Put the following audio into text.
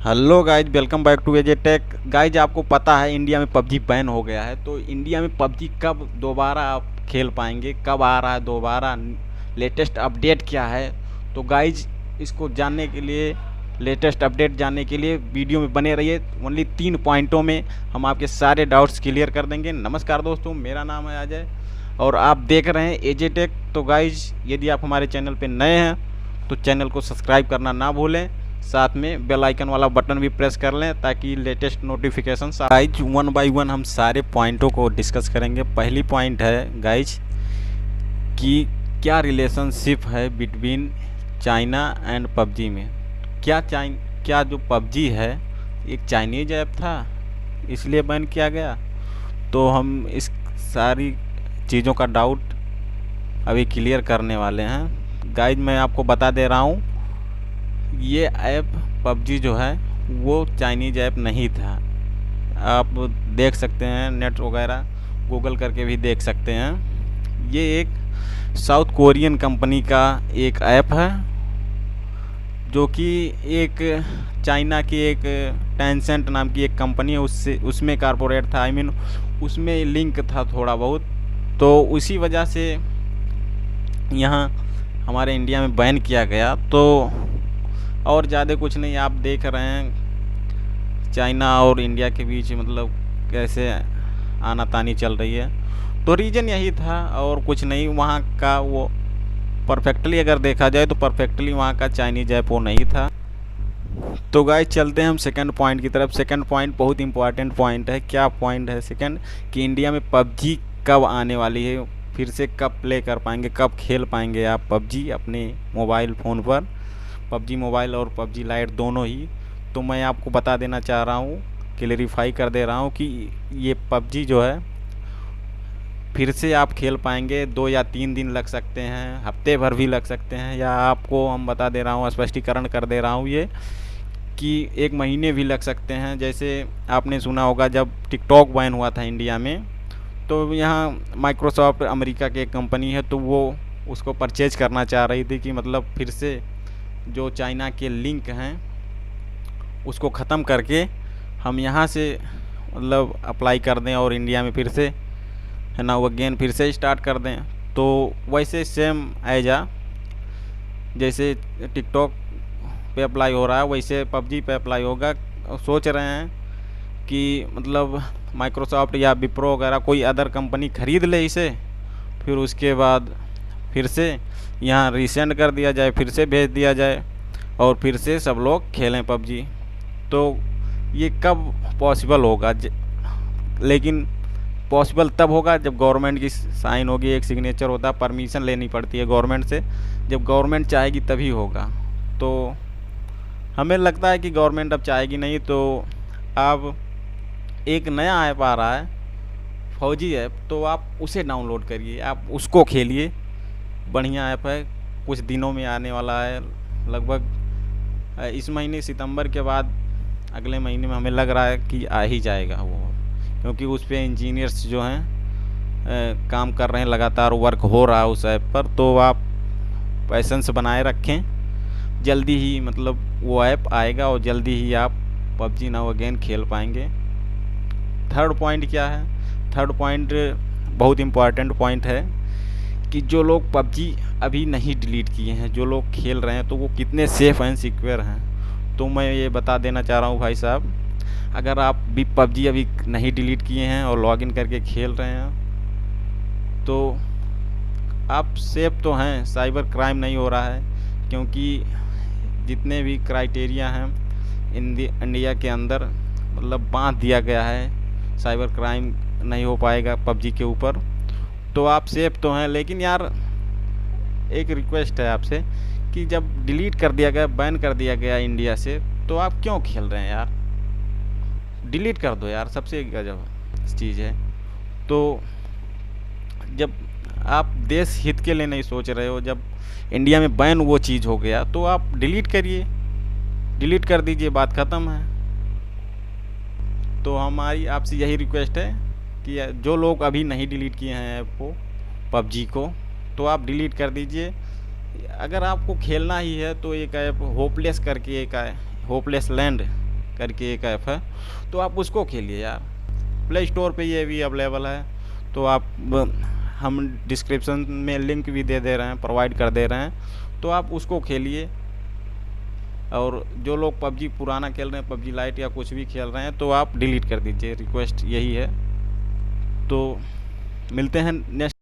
Hello guys, welcome back to AJ Tech. Guys, आपको पता है इंडिया में पबजी बैन हो गया है, तो इंडिया में पबजी कब दोबारा आप खेल पाएंगे, कब आ रहा है दोबारा, लेटेस्ट अपडेट क्या है। तो गाइज, इसको जानने के लिए, लेटेस्ट अपडेट जानने के लिए वीडियो में बने रहिए। ओनली 3 पॉइंटों में हम आपके सारे डाउट्स क्लियर कर देंगे। नमस्कार दोस्तों, मेरा नाम है अजय और आप देख रहे हैं एजे टेक। तो गाइज, यदि आप हमारे चैनल पर नए हैं तो चैनल को सब्सक्राइब करना ना भूलें, साथ में बेल आइकन वाला बटन भी प्रेस कर लें ताकि latest notification. Guys, one by one हम सारे पॉइंटों को डिस्कस करेंगे। पहली पॉइंट है गाइज कि क्या रिलेशनशिप है बिटवीन चाइना एंड पबजी में। क्या जो पबजी है एक चाइनीज ऐप था, इसलिए बैन किया गया। तो हम इस सारी चीज़ों का डाउट अभी क्लियर करने वाले हैं। गाइज, मैं आपको बता दे रहा हूँ, ये ऐप पबजी जो है वो चाइनीज ऐप नहीं था। आप देख सकते हैं, नेट वगैरह गूगल करके भी देख सकते हैं। ये एक साउथ कोरियन कंपनी का एक ऐप है, जो कि एक चाइना की एक टेंसेंट नाम की एक कंपनी है, उसमें कारपोरेट था। उसमें लिंक था थोड़ा बहुत, तो उसी वजह से यहाँ हमारे इंडिया में बैन किया गया। तो और ज़्यादा कुछ नहीं, आप देख रहे हैं चाइना और इंडिया के बीच मतलब कैसे आना तानी चल रही है। तो रीज़न यही था और कुछ नहीं। वहाँ का वो परफेक्टली अगर देखा जाए तो परफेक्टली वहाँ का चाइनीज ऐप वो नहीं था। तो गाइस, चलते हैं हम सेकंड पॉइंट की तरफ। सेकंड पॉइंट बहुत इंपॉर्टेंट पॉइंट है। क्या पॉइंट है सेकंड? कि इंडिया में पबजी कब आने वाली है, फिर से कब प्ले कर पाएंगे, कब खेल पाएंगे आप पबजी अपने मोबाइल फ़ोन पर, पबजी मोबाइल और पबजी लाइट दोनों ही। तो मैं आपको बता देना चाह रहा हूँ, क्लेरिफाई कर दे रहा हूँ कि ये पबजी जो है फिर से आप खेल पाएंगे। 2 या 3 दिन लग सकते हैं, हफ्ते भर भी लग सकते हैं, या आपको हम बता दे रहा हूँ, स्पष्टीकरण कर दे रहा हूँ ये कि 1 महीने भी लग सकते हैं। जैसे आपने सुना होगा जब टिकटॉक बैन हुआ था इंडिया में, तो यहाँ माइक्रोसॉफ्ट अमेरिका की एक कंपनी है, तो वो उसको परचेज करना चाह रही थी कि मतलब फिर से जो चाइना के लिंक हैं उसको ख़त्म करके हम यहाँ से मतलब अप्लाई कर दें और इंडिया में फिर से है ना वो अगेन फिर से स्टार्ट कर दें। तो वैसे सेम ऐजा जैसे टिकटॉक पे अप्लाई हो रहा है वैसे पबजी पे अप्लाई होगा। सोच रहे हैं कि मतलब माइक्रोसॉफ्ट या विप्रो वगैरह कोई अदर कंपनी ख़रीद ले इसे, फिर उसके बाद फिर से यहाँ रीसेंड कर दिया जाए, फिर से भेज दिया जाए और फिर से सब लोग खेलें पबजी। तो ये कब पॉसिबल होगा? लेकिन पॉसिबल तब होगा जब गवर्नमेंट की साइन होगी, एक सिग्नेचर होता है, परमिशन लेनी पड़ती है गवर्नमेंट से। जब गवर्नमेंट चाहेगी तभी होगा। तो हमें लगता है कि गवर्नमेंट अब चाहेगी नहीं। तो अब एक नया ऐप आ रहा है, फौजी ऐप, तो आप उसे डाउनलोड करिए, आप उसको खेलिए। बढ़िया ऐप है, कुछ दिनों में आने वाला है, लगभग इस महीने सितंबर के बाद अगले महीने में हमें लग रहा है कि आ ही जाएगा वो, क्योंकि उस पर इंजीनियर्स जो हैं काम कर रहे हैं, लगातार वर्क हो रहा है उस ऐप पर। तो आप पैसेंस बनाए रखें, जल्दी ही मतलब वो ऐप आएगा और जल्दी ही आप पबजी नाउ अगेन खेल पाएंगे। थर्ड पॉइंट क्या है? थर्ड पॉइंट बहुत इम्पॉर्टेंट पॉइंट है कि जो लोग पबजी अभी नहीं डिलीट किए हैं, जो लोग खेल रहे हैं, तो वो कितने सेफ़ एंड सिक्योर हैं। तो मैं ये बता देना चाह रहा हूँ भाई साहब, अगर आप भी पबजी अभी नहीं डिलीट किए हैं और लॉगिन करके खेल रहे हैं तो आप सेफ़ तो हैं, साइबर क्राइम नहीं हो रहा है। क्योंकि जितने भी क्राइटेरिया हैं इंडिया के अंदर मतलब बांध दिया गया है, साइबर क्राइम नहीं हो पाएगा पबजी के ऊपर। तो आप सेफ़ तो हैं। लेकिन यार एक रिक्वेस्ट है आपसे कि जब डिलीट कर दिया गया, बैन कर दिया गया इंडिया से, तो आप क्यों खेल रहे हैं यार? डिलीट कर दो यार, सबसे गजब चीज़ है। तो जब आप देश हित के लिए नहीं सोच रहे हो, जब इंडिया में बैन वो चीज़ हो गया, तो आप डिलीट करिए, डिलीट कर दीजिए, बात ख़त्म है। तो हमारी आपसे यही रिक्वेस्ट है कि जो लोग अभी नहीं डिलीट किए हैं ऐप को, पबजी को, तो आप डिलीट कर दीजिए। अगर आपको खेलना ही है तो एक ऐप होपलेस करके एक है, होपलेस लैंड, करके एक ऐप है, तो आप उसको खेलिए यार। प्ले स्टोर पे ये भी अवेलेबल है, तो आप हम डिस्क्रिप्शन में लिंक भी दे दे रहे हैं, प्रोवाइड कर दे रहे हैं, तो आप उसको खेलिए। और जो लोग पबजी पुराना खेल रहे हैं, पबजी लाइट या कुछ भी खेल रहे हैं, तो आप डिलीट कर दीजिए, रिक्वेस्ट यही है। तो मिलते हैं नेक्स्ट